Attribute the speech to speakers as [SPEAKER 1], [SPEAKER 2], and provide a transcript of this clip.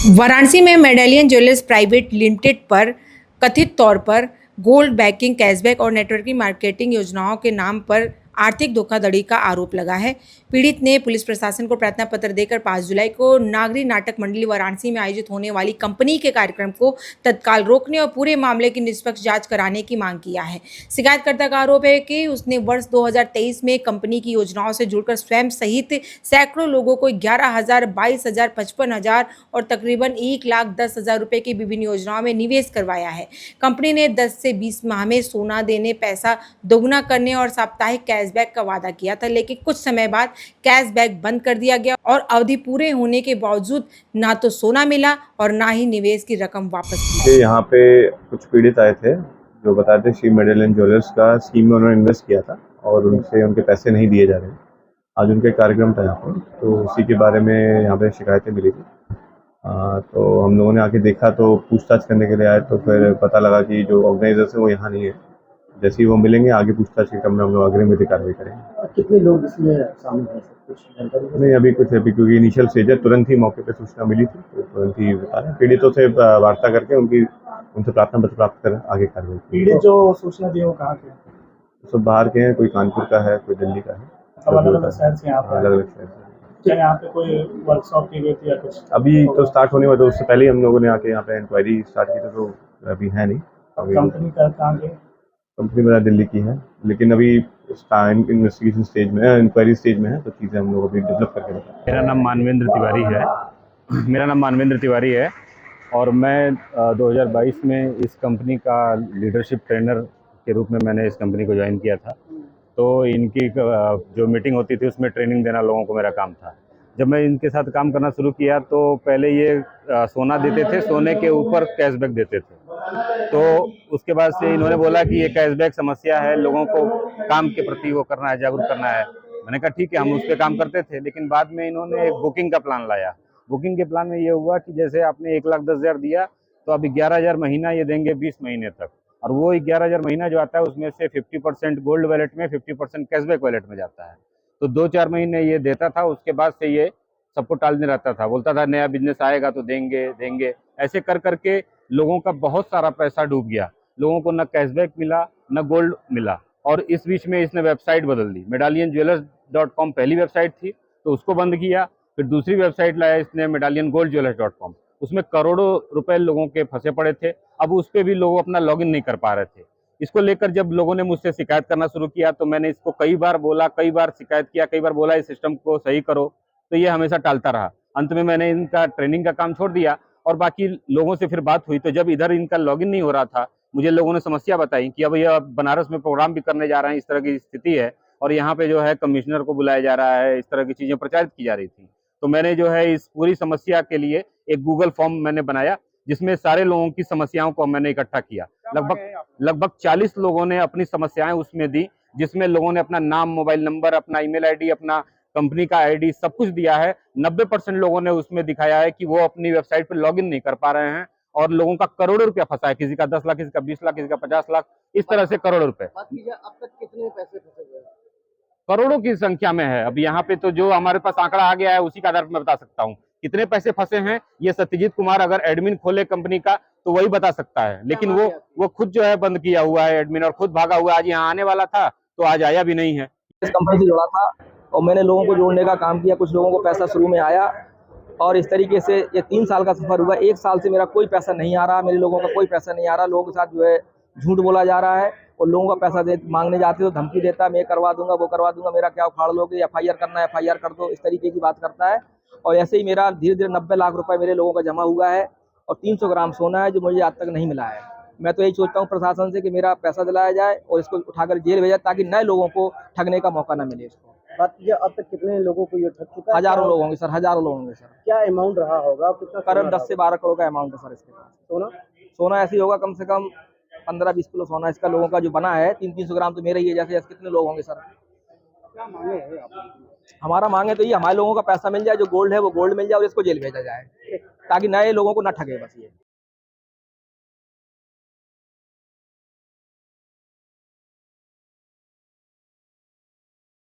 [SPEAKER 1] वाराणसी में medallion jewellers private limited पर कथित तौर पर गोल्ड बैकिंग, कैशबैक और नेटवर्किंग मार्केटिंग योजनाओं के नाम पर आर्थिक धोखाधड़ी का आरोप लगा है। पीड़ित ने पुलिस प्रशासन को प्रार्थना पत्र देकर 5 जुलाई को नागरी नाटक मंडली वाराणसी में आयोजित होने वाली कंपनी के कार्यक्रम को तत्काल रोकने और पूरे मामले की निष्पक्ष जांच कराने की मांग किया है। शिकायतकर्ता का आरोप है कि उसने वर्ष 2023 में कंपनी की योजनाओं से जुड़कर स्वयं सहित सैकड़ों लोगों को 11,000, 22,000, 55,000 और तकरीबन 1,10,000 रुपए की विभिन्न योजनाओं में निवेश करवाया है। कंपनी ने 10 से 20 माह में सोना देने, पैसा दोगुना करने और साप्ताहिक कैशबैक का वादा किया था, लेकिन कुछ समय बाद कैशबैक बंद कर दिया गया और अवधि पूरे होने के बावजूद ना तो सोना मिला और ना ही निवेश की रकम वापस की।
[SPEAKER 2] यहाँ पे कुछ पीड़ित आए थे जो बताते श्री मेडालियन ज्वेलर्स का स्कीम में उन्होंने इन्वेस्ट किया था और उनसे उनके पैसे नहीं दिए जा रहे। आज उनका कार्यक्रम था यहाँ पर, तो उसी के बारे में यहाँ पे शिकायतें मिली थी। तो हम लोगों ने आके देखा तो पूछताछ करने के लिए आए, तो फिर पता लगा कि जो ऑर्गेनाइजर्स है वो यहाँ नहीं है। जैसे ही वो मिलेंगे आगे पूछताछ के क्रम में हम लोग अग्रिम कार्रवाई करेंगे।
[SPEAKER 3] कितने लोग इसमें शामिल हैं, कुछ जानकारी
[SPEAKER 2] नहीं अभी क्योंकि इनिशियल स्टेज है, तुरंत ही मौके पे सूचना मिली थी तो तुरंत ही बता रहे हैं। पीड़ितों से वार्ता करके उनसे प्रार्थना पत्र प्राप्त कर आगे कार्रवाई।
[SPEAKER 3] पीड़ित जो सूचना दी वो कहाँ के?
[SPEAKER 2] सब बाहर के हैं, कोई कानपुर का है, कोई दिल्ली का है,
[SPEAKER 3] सब अलग अलग शहर से यहाँ पे।
[SPEAKER 2] अलग अलग शहर से।
[SPEAKER 3] क्या यहाँ पे कोई वर्कशॉप की गई थी या कुछ?
[SPEAKER 2] अभी तो स्टार्ट होने वाला, तो उससे पहले ही हम लोगों ने आके यहाँ पे इंक्वायरी स्टार्ट की थी, तो अभी है नहीं।
[SPEAKER 3] कंपनी का कहाँ की?
[SPEAKER 2] कंपनी मेरा दिल्ली की है, लेकिन अभी इन्वेस्टिगेशन स्टेज में है, इंक्वायरी स्टेज में है, तो चीज़ें हम लोग अभी डेवलप करके बताएं।
[SPEAKER 4] मेरा नाम मानवेंद्र तिवारी है और मैं 2022 में इस कंपनी का लीडरशिप ट्रेनर के रूप में मैंने इस कंपनी को ज्वाइन किया था। तो इनकी जो मीटिंग होती थी उसमें ट्रेनिंग देना लोगों को मेरा काम था। जब मैं इनके साथ काम करना शुरू किया तो पहले ये सोना देते थे, सोने के ऊपर कैशबैक देते थे। तो उसके बाद से इन्होंने बोला कि ये कैशबैक समस्या है, लोगों को काम के प्रति वो करना है, जागरूक करना है। मैंने कहा ठीक है, हम उस पर काम करते थे। लेकिन बाद में इन्होंने एक बुकिंग का प्लान लाया। बुकिंग के प्लान में ये हुआ कि जैसे आपने 1,10,000 दिया तो अब 11,000 महीना ये देंगे 20 महीने तक, और वो 11,000 महीना जो आता है उसमें से 50% गोल्ड वैलेट में, 50% कैशबैक वैलेट में जाता है। तो 2-4 महीने ये देता था, उसके बाद से ये सबको टालने रहता था, बोलता था नया बिजनेस आएगा तो देंगे देंगे। ऐसे कर करके लोगों का बहुत सारा पैसा डूब गया। लोगों को न कैशबैक मिला न गोल्ड मिला। और इस बीच में इसने वेबसाइट बदल दी। medalliongwellers.com पहली वेबसाइट थी तो उसको बंद किया। फिर दूसरी वेबसाइट लाया इसने medalliongoldjewellers.com, उसमें करोड़ों रुपए लोगों के फंसे पड़े थे। अब उस पर भी लोग अपना लॉगिन नहीं कर पा रहे थे। इसको लेकर जब लोगों ने मुझसे शिकायत करना शुरू किया तो मैंने इसको कई बार बोला, कई बार शिकायत किया, कई बार बोला इस सिस्टम को सही करो, तो ये हमेशा टालता रहा। अंत में मैंने इनका ट्रेनिंग का काम छोड़ दिया और बाकी लोगों से फिर बात हुई। तो जब इधर इनका लॉगिन नहीं हो रहा था, मुझे लोगों ने समस्या बताई कि अब यह बनारस में प्रोग्राम भी करने जा रहे हैं, इस तरह की स्थिति है और यहाँ पे जो है कमिश्नर को बुलाया जा रहा है, इस तरह की चीजें प्रचारित की जा रही थी। तो मैंने जो है इस पूरी समस्या के लिए एक गूगल फॉर्म मैंने बनाया, जिसमें सारे लोगों की समस्याओं को मैंने इकट्ठा किया। लगभग 40 लोगों ने अपनी समस्याएं उसमें दी, जिसमें लोगों ने अपना नाम, मोबाइल नंबर, अपना ईमेल आईडी, अपना कंपनी का आईडी सब कुछ दिया है। 90% लोगों ने उसमें दिखाया है कि वो अपनी वेबसाइट पर लॉगिन नहीं कर पा रहे हैं और लोगों का करोड़ों रुपया फंसा है। किसी का 10 लाख, किसी का 20 लाख, किसी का 50 लाख, इस तरह से करोड़ों रुपए।
[SPEAKER 3] अब तक कितने पैसे फंसे हुए?
[SPEAKER 4] करोड़ों की संख्या में है। अब यहाँ पे तो जो हमारे पास आंकड़ा आ गया है उसी के आधार पर मैं बता सकता हूँ कितने पैसे फंसे हैं। ये सत्यजीत कुमार अगर एडमिन खोले कंपनी का तो वही बता सकता है, लेकिन वो खुद जो है बंद किया हुआ है एडमिन और खुद भागा हुआ है। आज यहाँ आने वाला था तो आज आया भी नहीं है।
[SPEAKER 5] इस कंपनी से जुड़ा था और मैंने लोगों को जोड़ने का काम किया। कुछ लोगों को पैसा शुरू में आया और इस तरीके से ये 3 साल का सफर हुआ। 1 साल से मेरा कोई पैसा नहीं आ रहा, मेरे लोगों का कोई पैसा नहीं आ रहा। लोगों के साथ जो है झूठ बोला जा रहा है और लोगों का पैसा मांगने जाते तो धमकी देता, मैं करवा दूंगा, वो करवा दूंगा, मेरा क्या उखाड़ लोगे, FIR करना है FIR कर दो, इस तरीके की बात करता है। और ऐसे ही मेरा धीरे धीरे 90 लाख रुपए मेरे लोगों का जमा हुआ है और 300 ग्राम सोना है जो मुझे आज तक नहीं मिला है। मैं तो यही सोचता हूँ प्रशासन से कि मेरा पैसा दिलाया जाए और इसको उठाकर जेल भेजा ताकि नए लोगों को ठगने का मौका न मिले। इसको
[SPEAKER 3] बात ये अब तक कितने लोगों को ये ठग चुका है?
[SPEAKER 5] हजारों लोग होंगे सर, हजारों लोग होंगे सर।
[SPEAKER 3] क्या अमाउंट रहा होगा? कितना?
[SPEAKER 5] करीब 10 से 12 करोड़ का अमाउंट है सर इसके पास। सोना ऐसे ही होगा कम से कम 15-20 किलो सोना इसका लोगों का जो बना है। 300 ग्राम तो मेरा ही है। जैसे कितने लोग होंगे सर?
[SPEAKER 3] क्या मांगे हैं आप?
[SPEAKER 5] हमारा मांगे तो ये हमारे लोगों का पैसा मिल जाए, जो गोल्ड है वो गोल्ड मिल जाए और इसको जेल भेजा जाए ताकि नए लोगों को ना ठगे। बस ये